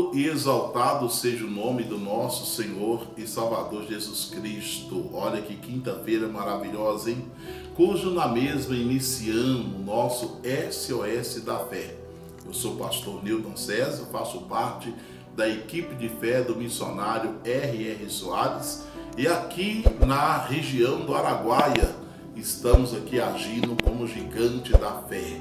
Louvado e exaltado seja o nome do nosso Senhor e Salvador Jesus Cristo. Olha que quinta-feira maravilhosa, hein? Cujo na mesma iniciamos o nosso SOS da Fé. Eu sou o pastor Newton César, faço parte da equipe de fé do missionário R.R. Soares e aqui na região do Araguaia estamos aqui agindo como gigante da fé.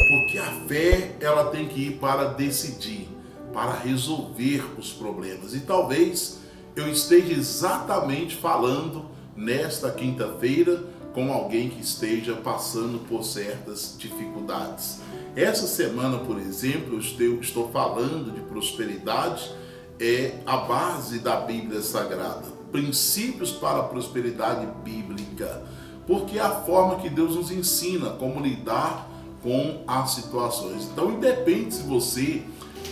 Porque a fé, ela tem que ir para decidir, para resolver os problemas. E talvez eu esteja exatamente falando nesta quinta-feira com alguém que esteja passando por certas dificuldades. Essa semana, por exemplo, eu estou falando de prosperidade, é a base da Bíblia Sagrada. Princípios para a prosperidade bíblica. Porque é a forma que Deus nos ensina como lidar com as situações. Então, independe se você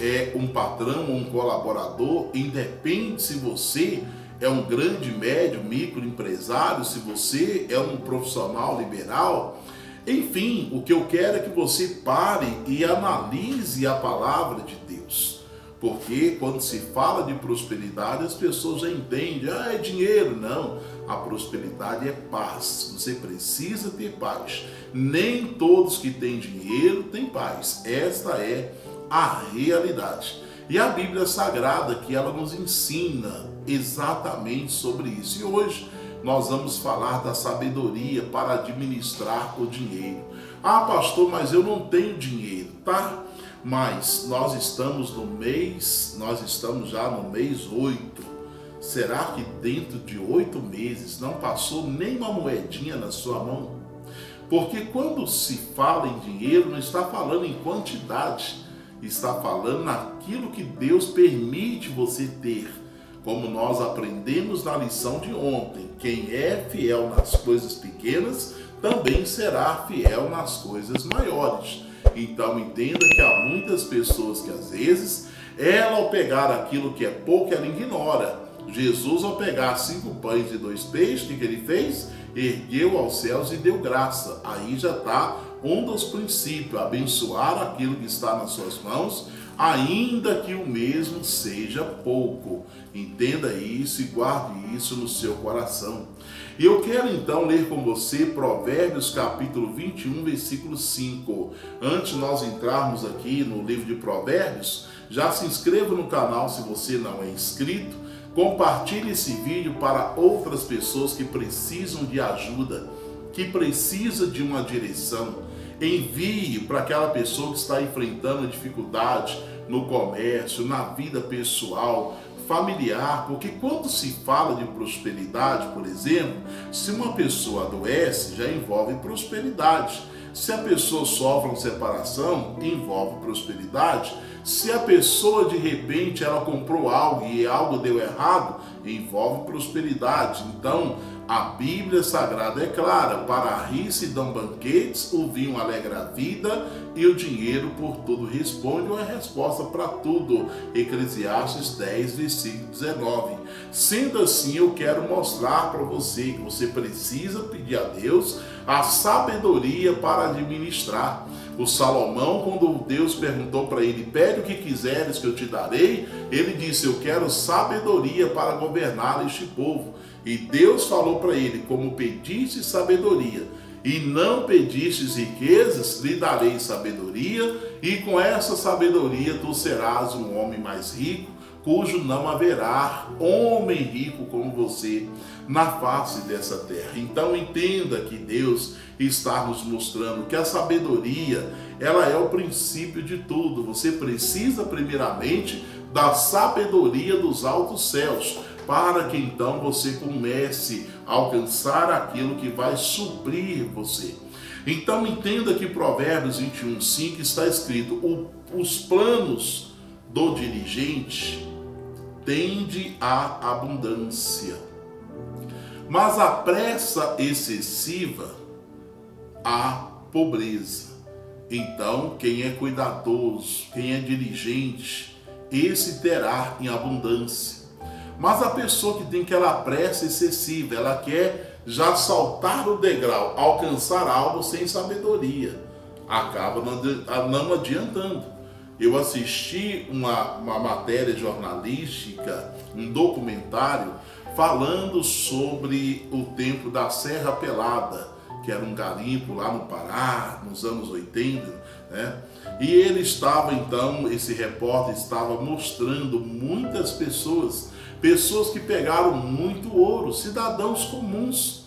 é um patrão ou um colaborador, independe se você é um grande, médio, microempresário, se você é um profissional liberal, enfim, o que eu quero é que você pare e analise a palavra de Deus. Porque quando se fala de prosperidade, as pessoas já entendem, é dinheiro. Não, a prosperidade é paz. Você precisa ter paz. Nem todos que têm dinheiro têm paz. Esta é a realidade. E a Bíblia Sagrada, que ela nos ensina exatamente sobre isso. E hoje nós vamos falar da sabedoria para administrar o dinheiro. Ah, pastor, mas eu não tenho dinheiro, tá? Mas nós estamos já no mês 8. Será que dentro de 8 meses não passou nem uma moedinha na sua mão? Porque quando se fala em dinheiro, não está falando em quantidade, está falando naquilo que Deus permite você ter. Como nós aprendemos na lição de ontem, quem é fiel nas coisas pequenas, também será fiel nas coisas maiores. Então entenda que há muitas pessoas que às vezes, ela ao pegar aquilo que é pouco, ela ignora. Jesus ao pegar 5 pães e 2 peixes, o que ele fez? Ergueu aos céus e deu graça. Aí já está um dos princípios, abençoar aquilo que está nas suas mãos, ainda que o mesmo seja pouco. Entenda isso e guarde isso no seu coração. E eu quero então ler com você Provérbios capítulo 21, versículo 5. Antes de nós entrarmos aqui no livro de Provérbios, já se inscreva no canal se você não é inscrito. Compartilhe esse vídeo para outras pessoas que precisam de ajuda, que precisa de uma direção. Envie para aquela pessoa que está enfrentando dificuldade no comércio, na vida pessoal, familiar, porque quando se fala de prosperidade, por exemplo, se uma pessoa adoece, já envolve prosperidade. Se a pessoa sofre uma separação, envolve prosperidade. Se a pessoa de repente ela comprou algo e algo deu errado, envolve prosperidade. Então, a Bíblia Sagrada é clara: para a rir se dão banquetes, o vinho alegra a vida e o dinheiro por tudo responde. Uma resposta para tudo. Eclesiastes 10, versículo 19. Sendo assim, eu quero mostrar para você que você precisa pedir a Deus a sabedoria para administrar. O Salomão, quando Deus perguntou para ele, pede o que quiseres que eu te darei, ele disse, eu quero sabedoria para governar este povo. E Deus falou para ele, como pediste sabedoria e não pedistes riquezas, lhe darei sabedoria, e com essa sabedoria tu serás um homem mais rico, cujo não haverá homem rico como você na face dessa terra. Então entenda que Deus está nos mostrando que a sabedoria, ela é o princípio de tudo. Você precisa primeiramente da sabedoria dos altos céus, para que então você comece a alcançar aquilo que vai suprir você. Então entenda que Provérbios 21, 5 está escrito, os planos do diligente tende à abundância, mas a pressa excessiva à pobreza. Então, quem é cuidadoso, quem é diligente, esse terá em abundância. Mas a pessoa que tem aquela pressa excessiva, ela quer já saltar o degrau, alcançar algo sem sabedoria, acaba não adiantando. eu assisti uma matéria jornalística, um documentário, falando sobre o tempo da Serra Pelada, que era um garimpo lá no Pará, nos anos 80, né? E ele estava então, esse repórter estava mostrando muitas pessoas que pegaram muito ouro, cidadãos comuns,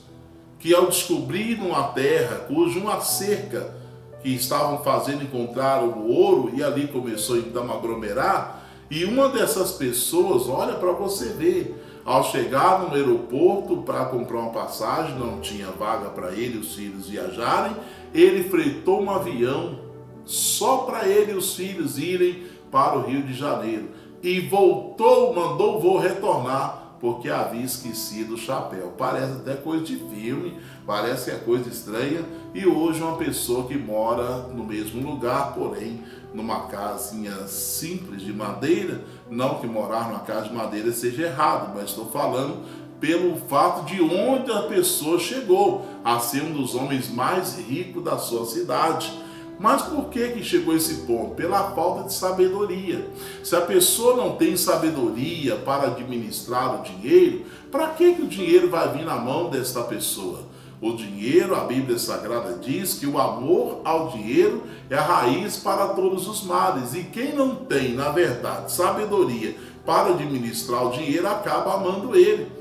que ao descobrirem a terra cuja uma cerca que estavam fazendo encontraram o ouro, e ali começou então a aglomerar, e uma dessas pessoas, olha para você ver, ao chegar no aeroporto para comprar uma passagem, não tinha vaga para ele e os filhos viajarem, ele fretou um avião só para ele e os filhos irem para o Rio de Janeiro. E voltou, mandou o voo retornar, porque havia esquecido o chapéu. Parece até coisa de filme, parece que é coisa estranha. E hoje uma pessoa que mora no mesmo lugar, porém numa casinha simples de madeira, não que morar numa casa de madeira seja errado, mas estou falando pelo fato de onde a pessoa chegou a ser um dos homens mais ricos da sua cidade. Mas por que chegou a esse ponto? Pela falta de sabedoria. Se a pessoa não tem sabedoria para administrar o dinheiro, para que o dinheiro vai vir na mão desta pessoa? O dinheiro, a Bíblia Sagrada diz que o amor ao dinheiro é a raiz para todos os males. E quem não tem, na verdade, sabedoria para administrar o dinheiro, acaba amando ele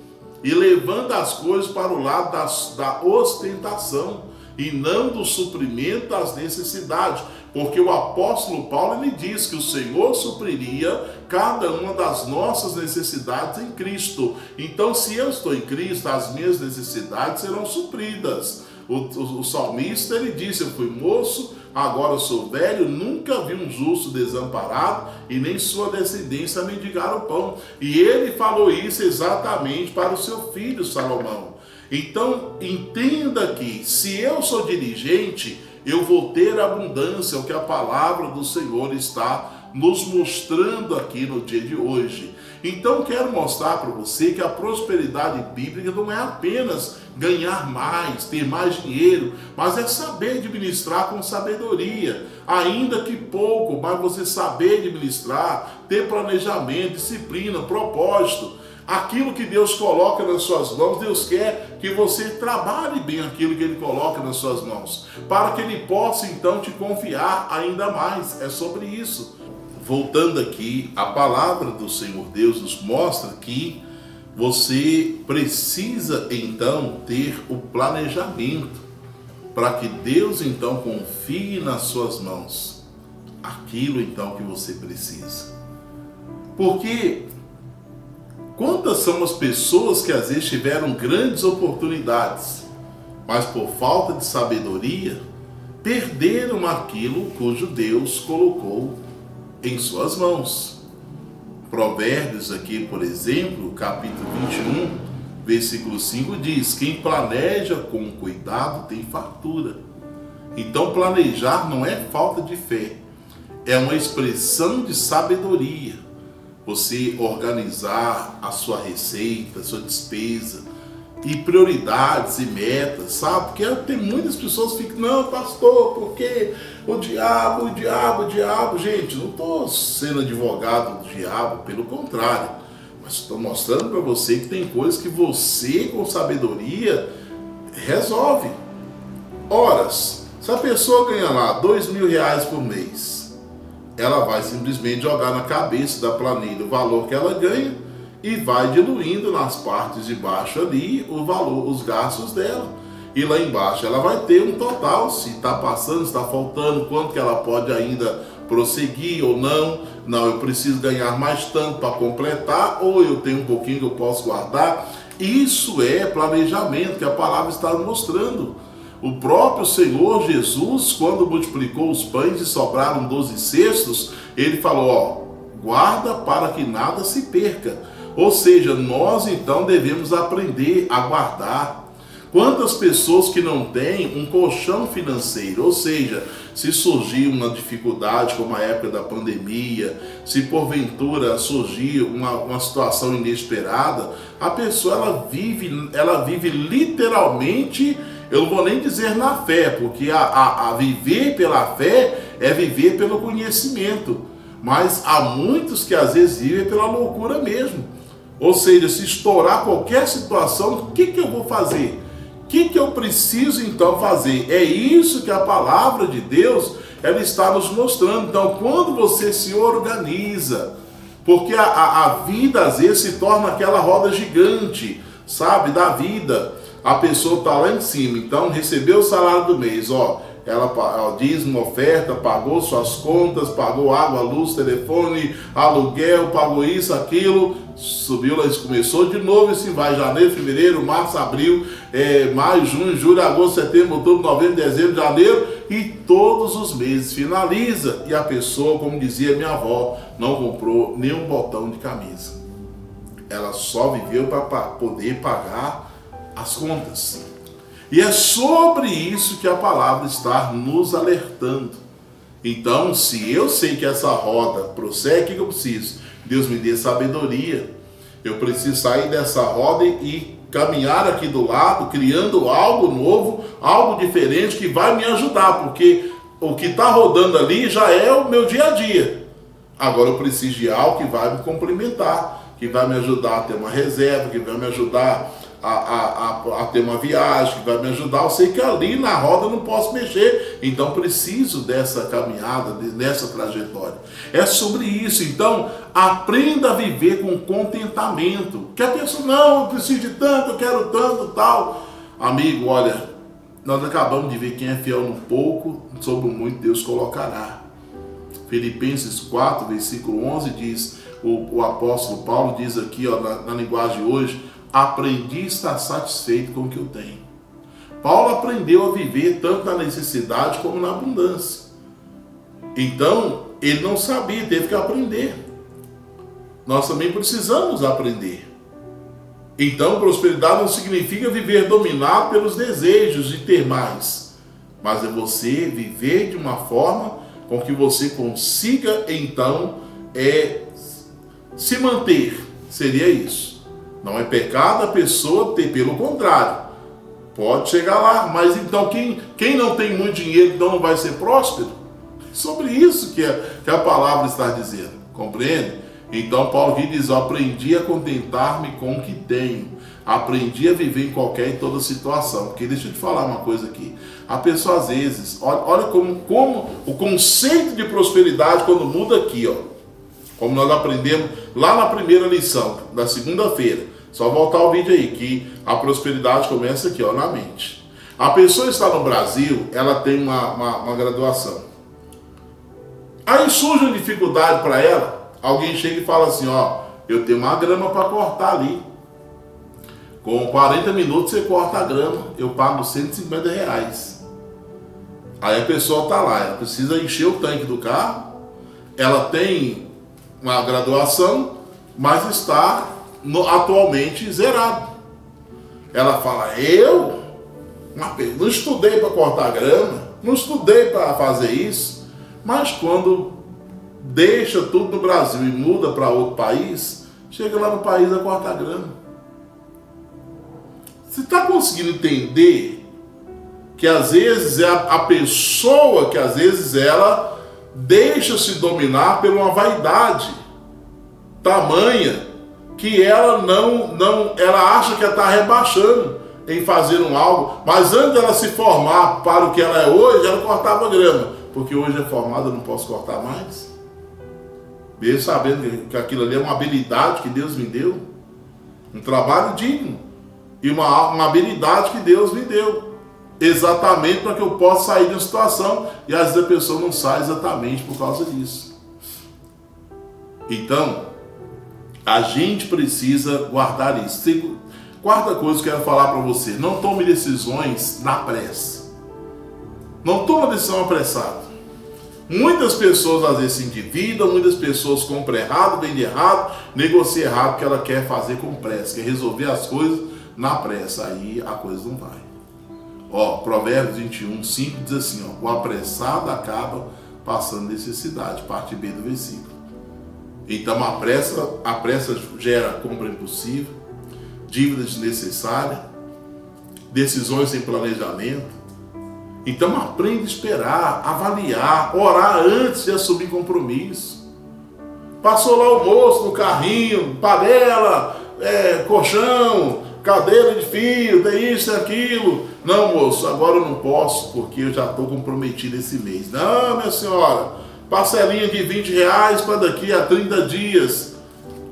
e levando as coisas para o lado da ostentação e não do suprimento das necessidades, porque o apóstolo Paulo ele diz que o Senhor supriria cada uma das nossas necessidades em Cristo. Então, se eu estou em Cristo, as minhas necessidades serão supridas. O salmista ele disse: eu fui moço, agora sou velho, nunca vi um justo desamparado e nem sua descendência mendigar o pão. E ele falou isso exatamente para o seu filho Salomão. Então, entenda que se eu sou dirigente, eu vou ter abundância, o que a palavra do Senhor está nos mostrando aqui no dia de hoje. Então, quero mostrar para você que a prosperidade bíblica não é apenas ganhar mais, ter mais dinheiro, mas é saber administrar com sabedoria, ainda que pouco, mas você saber administrar, ter planejamento, disciplina, propósito. Aquilo que Deus coloca nas suas mãos, Deus quer que você trabalhe bem aquilo que Ele coloca nas suas mãos, para que Ele possa então te confiar ainda mais. É sobre isso. Voltando aqui, a palavra do Senhor Deus nos mostra que você precisa então ter o planejamento, para que Deus então confie nas suas mãos aquilo então que você precisa. Porque quantas são as pessoas que às vezes tiveram grandes oportunidades, mas por falta de sabedoria, perderam aquilo cujo Deus colocou em suas mãos. Provérbios aqui, por exemplo, capítulo 21, versículo 5 diz: quem planeja com cuidado tem fartura. Então planejar não é falta de fé, é uma expressão de sabedoria. Você organizar a sua receita, a sua despesa, e prioridades e metas, sabe? Porque tem muitas pessoas que ficam: não, pastor, porque o diabo. Gente, não estou sendo advogado do diabo, pelo contrário, mas estou mostrando para você que tem coisas que você, com sabedoria, resolve. Horas, se a pessoa ganha lá R$2.000 por mês, ela vai simplesmente jogar na cabeça da planilha o valor que ela ganha e vai diluindo nas partes de baixo ali o valor, os gastos dela. E lá embaixo ela vai ter um total, se está passando, se está faltando, quanto que ela pode ainda prosseguir ou não. Não, eu preciso ganhar mais tanto para completar, ou eu tenho um pouquinho que eu posso guardar. Isso é planejamento que a palavra está mostrando. O próprio Senhor Jesus, quando multiplicou os pães e sobraram 12 cestos, ele falou: guarda para que nada se perca. Ou seja, nós então devemos aprender a guardar. Quantas pessoas que não têm um colchão financeiro, ou seja, se surgir uma dificuldade como a época da pandemia, se porventura surgir uma situação inesperada, a pessoa ela vive literalmente, eu não vou nem dizer na fé, porque a viver pela fé é viver pelo conhecimento. Mas há muitos que às vezes vivem pela loucura mesmo. Ou seja, se estourar qualquer situação, o que eu vou fazer? O que eu preciso então fazer? É isso que a palavra de Deus ela está nos mostrando. Então, quando você se organiza, porque a vida às vezes se torna aquela roda gigante, sabe, da vida. A pessoa está lá em cima, então recebeu o salário do mês, ela dízimo, oferta, pagou suas contas, pagou água, luz, telefone, aluguel, pagou isso, aquilo, subiu lá, começou de novo, e se vai janeiro, fevereiro, março, abril, maio, junho, julho, agosto, setembro, outubro, novembro, dezembro, janeiro, e todos os meses finaliza, e a pessoa, como dizia minha avó, não comprou nenhum botão de camisa. Ela só viveu para poder pagar as contas. E é sobre isso que a palavra está nos alertando. Então, se eu sei que essa roda prossegue, o que eu preciso? Deus me dê sabedoria. Eu preciso sair dessa roda e caminhar aqui do lado, criando algo novo, algo diferente que vai me ajudar, porque o que está rodando ali já é o meu dia a dia. Agora eu preciso de algo que vai me complementar, que vai me ajudar a ter uma reserva, que vai me ajudar a ter uma viagem, que vai me ajudar. Eu sei que ali na roda eu não posso mexer, então preciso dessa caminhada, dessa trajetória. É sobre isso. Então aprenda a viver com contentamento. Que a pessoa, não, eu preciso de tanto, eu quero tanto, tal. Amigo, olha, nós acabamos de ver quem é fiel no pouco, sobre o muito Deus colocará. Filipenses 4, versículo 11 diz, o apóstolo Paulo diz aqui, na linguagem de hoje, aprendi a estar satisfeito com o que eu tenho. Paulo aprendeu a viver tanto na necessidade como na abundância. Então, ele não sabia, teve que aprender. Nós também precisamos aprender. Então, prosperidade não significa viver dominado pelos desejos de ter mais, mas é você viver de uma forma com que você consiga, então, se manter. Seria isso. Não é pecado a pessoa ter, pelo contrário, pode chegar lá, mas então quem não tem muito dinheiro então não vai ser próspero? É sobre isso que a palavra está dizendo, compreende? Então Paulo aqui diz, aprendi a contentar-me com o que tenho, aprendi a viver em qualquer e toda situação, porque deixa eu te falar uma coisa aqui, a pessoa às vezes, olha como o conceito de prosperidade quando muda aqui, como nós aprendemos lá na primeira lição, da segunda-feira. Só voltar o vídeo aí, que a prosperidade começa aqui, na mente. A pessoa está no Brasil, ela tem uma graduação. Aí surge uma dificuldade para ela, alguém chega e fala assim, eu tenho uma grama para cortar ali. Com 40 minutos você corta a grama, eu pago R$150. Aí a pessoa está lá, ela precisa encher o tanque do carro, ela tem uma graduação, mas está atualmente zerado. Ela fala, eu não estudei para cortar grama, não estudei para fazer isso, mas quando deixa tudo no Brasil e muda para outro país, chega lá no país a cortar grama. Você está conseguindo entender que às vezes é a pessoa que às vezes ela deixa-se dominar por uma vaidade tamanha que ela ela acha que ela está rebaixando em fazer algo, mas antes dela se formar para o que ela é hoje, ela cortava grama, porque hoje é formada, eu não posso cortar mais, mesmo sabendo que aquilo ali é uma habilidade que Deus me deu, um trabalho digno, e uma habilidade que Deus me deu, exatamente para que eu possa sair de uma situação, e às vezes a pessoa não sai exatamente por causa disso. Então, a gente precisa guardar isso. Quarta coisa que eu quero falar para você, não tome decisões na pressa. Não tome decisão apressada. Muitas pessoas às vezes se endividam, muitas pessoas compram errado, vendem errado, negociam errado porque ela quer fazer com pressa, quer resolver as coisas na pressa, aí a coisa não vai. Provérbios 21, 5 diz assim, o apressado acaba passando necessidade, parte B do versículo. Então a pressa gera compra impossível, dívida desnecessária, decisões sem planejamento. Então aprenda a esperar, avaliar, orar antes de assumir compromisso. Passou lá o moço no carrinho, panela, colchão, cadeira de fio, tem isso e aquilo. Não, moço, agora eu não posso, porque eu já estou comprometido esse mês. Não, minha senhora, parcelinha de R$20 para daqui a 30 dias.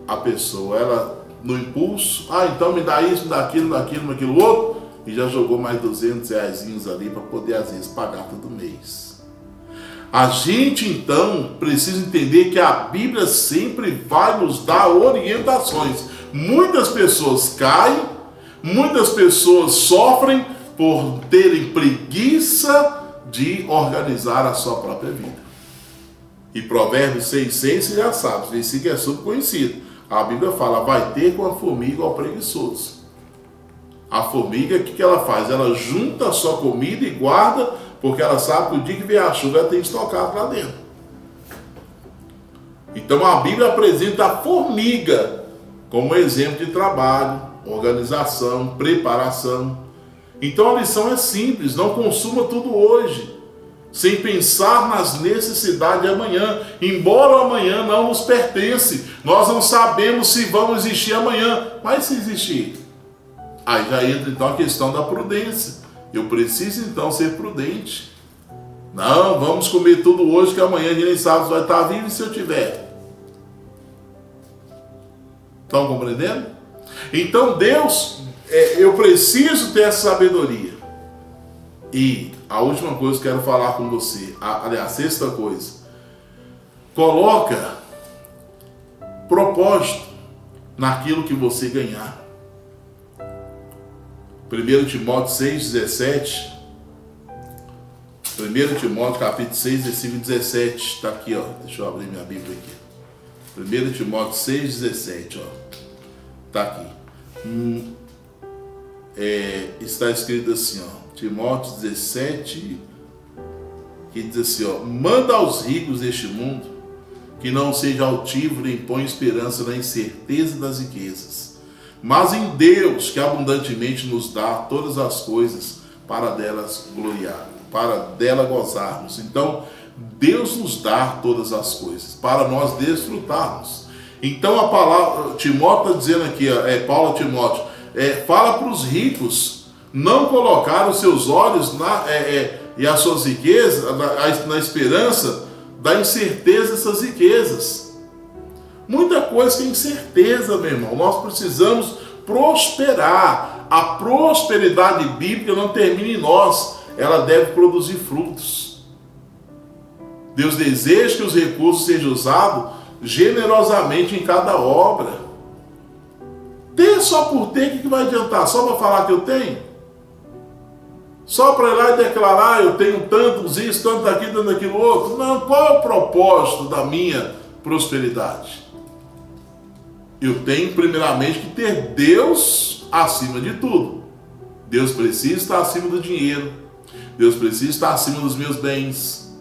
A pessoa, ela no impulso, então me dá isso, me dá aquilo outro, e já jogou mais R$200 ali para poder às vezes pagar todo mês. A gente então precisa entender que a Bíblia sempre vai nos dar orientações. Muitas pessoas caem, muitas pessoas sofrem por terem preguiça de organizar a sua própria vida. E Provérbios 6,6 você já sabe, esse versículo é super conhecido. A Bíblia fala, vai ter com a formiga ao preguiçoso. A formiga, o que ela faz? Ela junta a sua comida e guarda, porque ela sabe que o dia que vier a chuva ela tem estocado lá dentro. Então a Bíblia apresenta a formiga como exemplo de trabalho, organização, preparação. Então a lição é simples, não consuma tudo hoje, sem pensar nas necessidades de amanhã, embora o amanhã não nos pertence. Nós não sabemos se vamos existir amanhã, mas se existir, aí já entra então a questão da prudência. Eu preciso então ser prudente. Não, vamos comer tudo hoje que amanhã a gente nem sabe se vai estar vivo e se eu tiver. Estão compreendendo? Então Deus, eu preciso ter essa sabedoria. E a última coisa que eu quero falar com você, aliás, a sexta coisa, coloca propósito naquilo que você ganhar. 1 Timóteo 6,17, 1 Timóteo capítulo 6, versículo 17, está aqui, ó, deixa eu abrir minha Bíblia aqui, 1 Timóteo 6,17, ó, está aqui, está escrito assim, ó, Timóteo 17, que diz assim, ó, manda aos ricos deste mundo que não seja altivo nem põe esperança na incerteza das riquezas, mas em Deus que abundantemente nos dá todas as coisas para delas gloriar, para dela gozarmos. Então Deus nos dá todas as coisas para nós desfrutarmos. Então a palavra, Timóteo está dizendo aqui, Paulo a Timóteo, fala para os ricos não colocar os seus olhos e as suas riquezas na esperança da incerteza dessas riquezas. Muita coisa que é incerteza, meu irmão. Nós precisamos prosperar. A prosperidade bíblica não termina em nós, ela deve produzir frutos. Deus deseja que os recursos sejam usados generosamente em cada obra. Ter só por ter, o que vai adiantar? Só para falar que eu tenho? Só para ir lá e declarar, eu tenho tantos isso, tanto aqui, tanto aquilo outro? Não, qual é o propósito da minha prosperidade? Eu tenho primeiramente que ter Deus acima de tudo. Deus precisa estar acima do dinheiro. Deus precisa estar acima dos meus bens.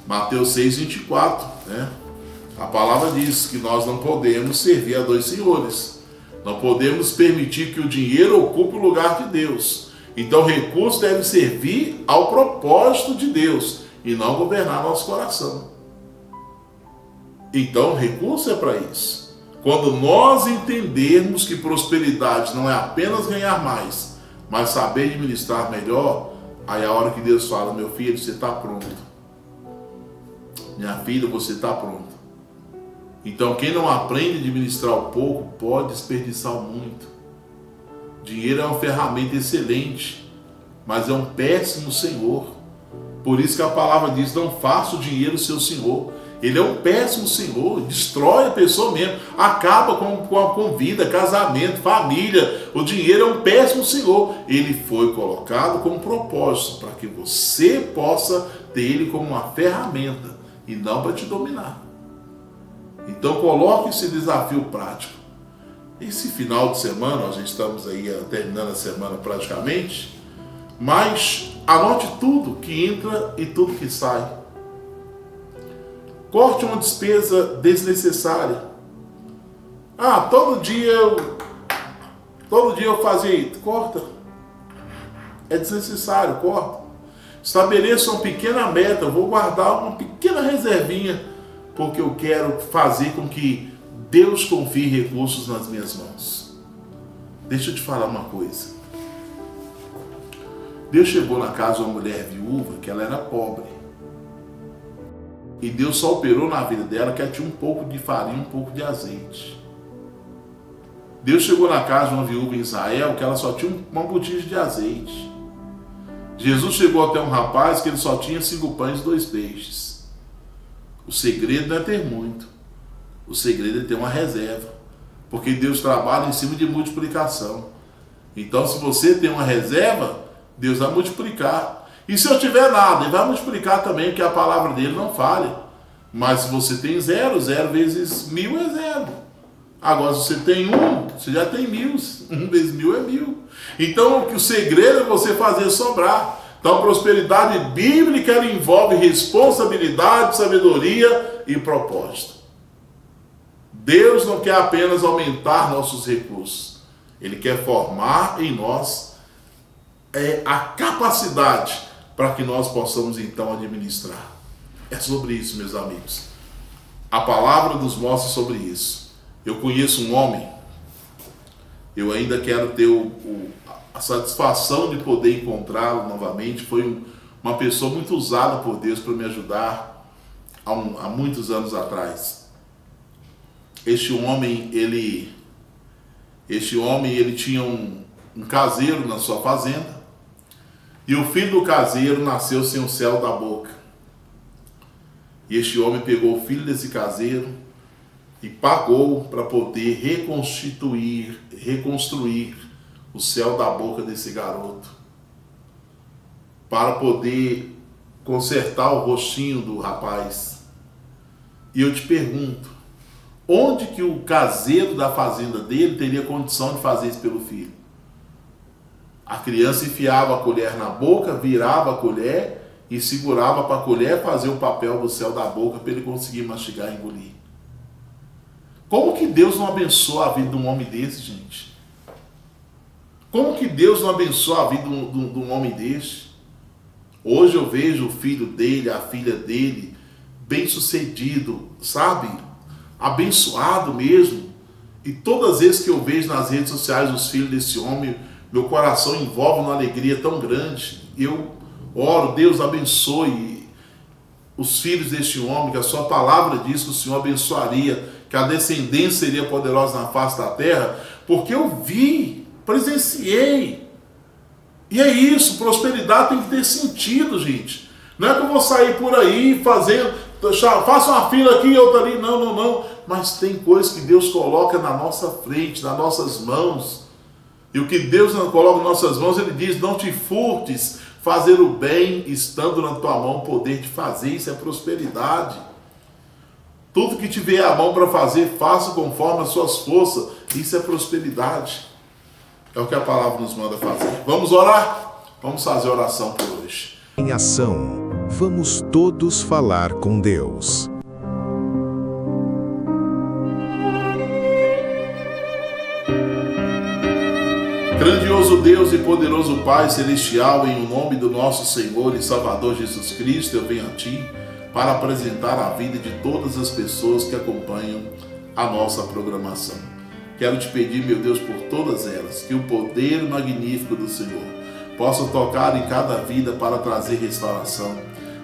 Mateus 6, 24, né? A palavra diz que nós não podemos servir a dois senhores. Não podemos permitir que o dinheiro ocupe o lugar de Deus. Então o recurso deve servir ao propósito de Deus e não governar nosso coração. Então o recurso é para isso. Quando nós entendermos que prosperidade não é apenas ganhar mais, mas saber administrar melhor, aí é a hora que Deus fala, meu filho, você está pronto. Minha filha, você está pronto. Então quem não aprende a administrar o pouco, pode desperdiçar muito. Dinheiro é uma ferramenta excelente, mas é um péssimo senhor. Por isso que a palavra diz, não faça o dinheiro seu senhor. Ele é um péssimo senhor, destrói a pessoa mesmo, acaba com vida, casamento, família. O dinheiro é um péssimo senhor. Ele foi colocado como propósito para que você possa ter ele como uma ferramenta e não para te dominar. Então coloque esse desafio prático. Esse final de semana, nós já estamos aí terminando a semana praticamente, mas anote tudo que entra e tudo que sai. Corte uma despesa desnecessária. Todo dia eu fazia isso. Corta. É desnecessário, corta. Estabeleça uma pequena meta, eu vou guardar uma pequena reservinha, porque eu quero fazer com que Deus confie recursos nas minhas mãos. Deixa eu te falar uma coisa. Deus chegou na casa de uma mulher viúva que ela era pobre. E Deus só operou na vida dela que ela tinha um pouco de farinha, um pouco de azeite. Deus chegou na casa de uma viúva em Israel que ela só tinha uma botija de azeite. Jesus chegou até um rapaz que ele só tinha 5 pães e 2 peixes. O segredo não é ter muito. O segredo é ter uma reserva. Porque Deus trabalha em cima de multiplicação. Então, se você tem uma reserva, Deus vai multiplicar. E se eu tiver nada, Ele vai multiplicar também, porque a palavra dele não falha. Mas se você tem 0, 0 vezes 1000 é 0. Agora, se você tem 1, você já tem 1000. 1 vezes 1000 é 1000. Então, o segredo é você fazer sobrar. Então, a prosperidade bíblica ela envolve responsabilidade, sabedoria e propósito. Deus não quer apenas aumentar nossos recursos. Ele quer formar em nós a capacidade para que nós possamos então administrar. É sobre isso, meus amigos. A palavra nos mostra sobre isso. Eu conheço um homem, eu ainda quero ter a satisfação de poder encontrá-lo novamente. Foi uma pessoa muito usada por Deus para me ajudar há muitos anos atrás. Este homem, ele tinha um caseiro na sua fazenda, e o filho do caseiro nasceu sem o céu da boca. E este homem pegou o filho desse caseiro e pagou para poder reconstruir o céu da boca desse garoto, para poder consertar o rostinho do rapaz. E eu te pergunto, onde que o caseiro da fazenda dele teria condição de fazer isso pelo filho? A criança enfiava a colher na boca, virava a colher e segurava para a colher fazer o papel do céu da boca para ele conseguir mastigar e engolir. Como que Deus não abençoa a vida de um homem desse, gente? Como que Deus não abençoa a vida de um homem desse? Hoje eu vejo o filho dele, a filha dele, bem sucedido, sabe? Abençoado mesmo. E todas as vezes que eu vejo nas redes sociais os filhos desse homem, meu coração envolve uma alegria tão grande. Eu oro, Deus abençoe os filhos deste homem, que a sua palavra diz que o Senhor abençoaria, que a descendência seria poderosa na face da terra, porque eu vi, presenciei. E é isso, prosperidade tem que ter sentido, gente. Não é que eu vou sair por aí fazendo, faça uma fila aqui e outra ali, não. Mas tem coisas que Deus coloca na nossa frente, nas nossas mãos. E o que Deus não coloca nas nossas mãos, Ele diz, não te furtes fazer o bem, estando na tua mão o poder de fazer. Isso é prosperidade. Tudo que tiver a mão para fazer, faça conforme as suas forças. Isso é prosperidade. É o que a palavra nos manda fazer. Vamos orar? Vamos fazer oração por hoje. Em ação, vamos todos falar com Deus. Grandioso Deus e poderoso Pai Celestial, em nome do nosso Senhor e Salvador Jesus Cristo, eu venho a Ti para apresentar a vida de todas as pessoas que acompanham a nossa programação. Quero te pedir, meu Deus, por todas elas, que o poder magnífico do Senhor possa tocar em cada vida para trazer restauração,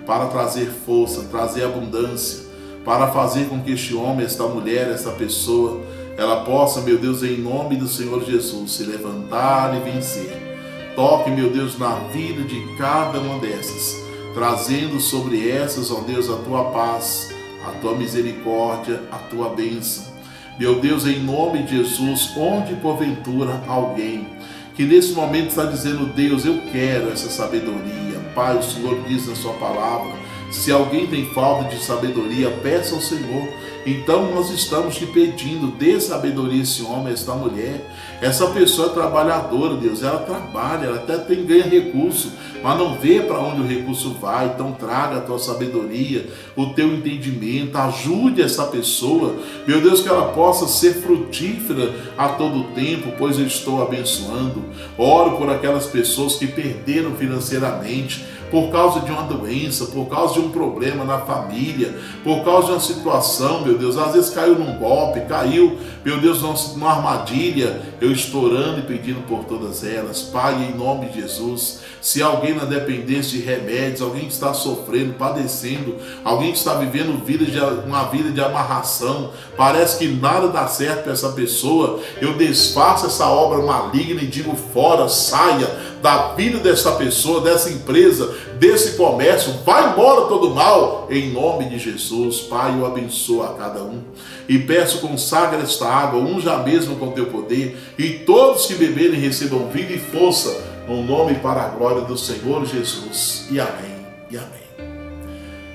para trazer força, trazer abundância, para fazer com que este homem, esta mulher, esta pessoa, ela possa, meu Deus, em nome do Senhor Jesus, se levantar e vencer. Toque, meu Deus, na vida de cada uma dessas, trazendo sobre essas, ó Deus, a Tua paz, a Tua misericórdia, a Tua bênção. Meu Deus, em nome de Jesus, onde porventura alguém que nesse momento está dizendo, Deus, eu quero essa sabedoria. Pai, o Senhor diz na sua palavra, se alguém tem falta de sabedoria, peça ao Senhor Então nós estamos te pedindo, dê sabedoria a esse homem, a esta mulher. Essa pessoa é trabalhadora, Deus, ela trabalha, ela até ganha recurso, mas não vê para onde o recurso vai. Então traga a tua sabedoria, o teu entendimento, ajude essa pessoa, meu Deus, que ela possa ser frutífera a todo tempo, pois eu estou abençoando. Oro por aquelas pessoas que perderam financeiramente, por causa de uma doença, por causa de um problema na família, por causa de uma situação, meu Deus, às vezes caiu num golpe, caiu, meu Deus, numa armadilha. Eu estou orando e pedindo por todas elas, Pai, em nome de Jesus. Se alguém na dependência de remédios, alguém que está sofrendo, padecendo, alguém que está vivendo uma vida de amarração, parece que nada dá certo para essa pessoa, eu desfaço essa obra maligna e digo fora, saia da vida dessa pessoa, dessa empresa, desse comércio, vai embora todo mal, em nome de Jesus. Pai, eu abençoo a cada um e peço, consagra esta água, unja mesmo com teu poder, e todos que beberem recebam vida e força, no nome e para a glória do Senhor Jesus. E amém, e amém.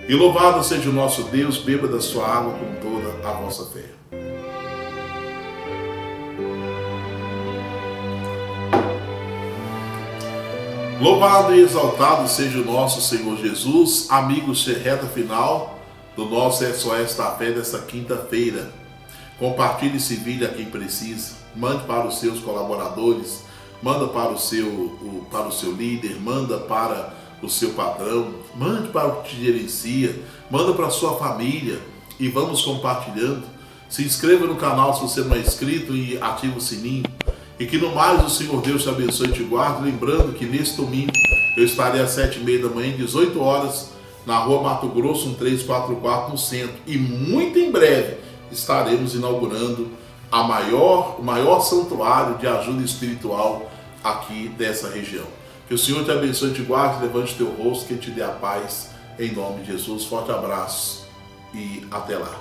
E louvado seja o nosso Deus. Beba da sua água com toda a vossa fé. Louvado e exaltado seja o nosso Senhor Jesus. Amigos, reta final do nosso SOS da Fé desta quinta-feira. Compartilhe esse vídeo a quem precisa. Mande para os seus colaboradores. Manda para o seu líder. Manda para o seu patrão. Mande para o que te gerencia. Manda para a sua família. E vamos compartilhando. Se inscreva no canal se você não é inscrito e ative o sininho. E que no mais o Senhor Deus te abençoe e te guarde. Lembrando que neste domingo eu estarei às 7h30 da manhã, 18 horas, na rua Mato Grosso, 1344, no centro. E muito em breve estaremos inaugurando o maior santuário de ajuda espiritual aqui dessa região. Que o Senhor te abençoe e te guarde, levante teu rosto, que te dê a paz, em nome de Jesus. Forte abraço e até lá.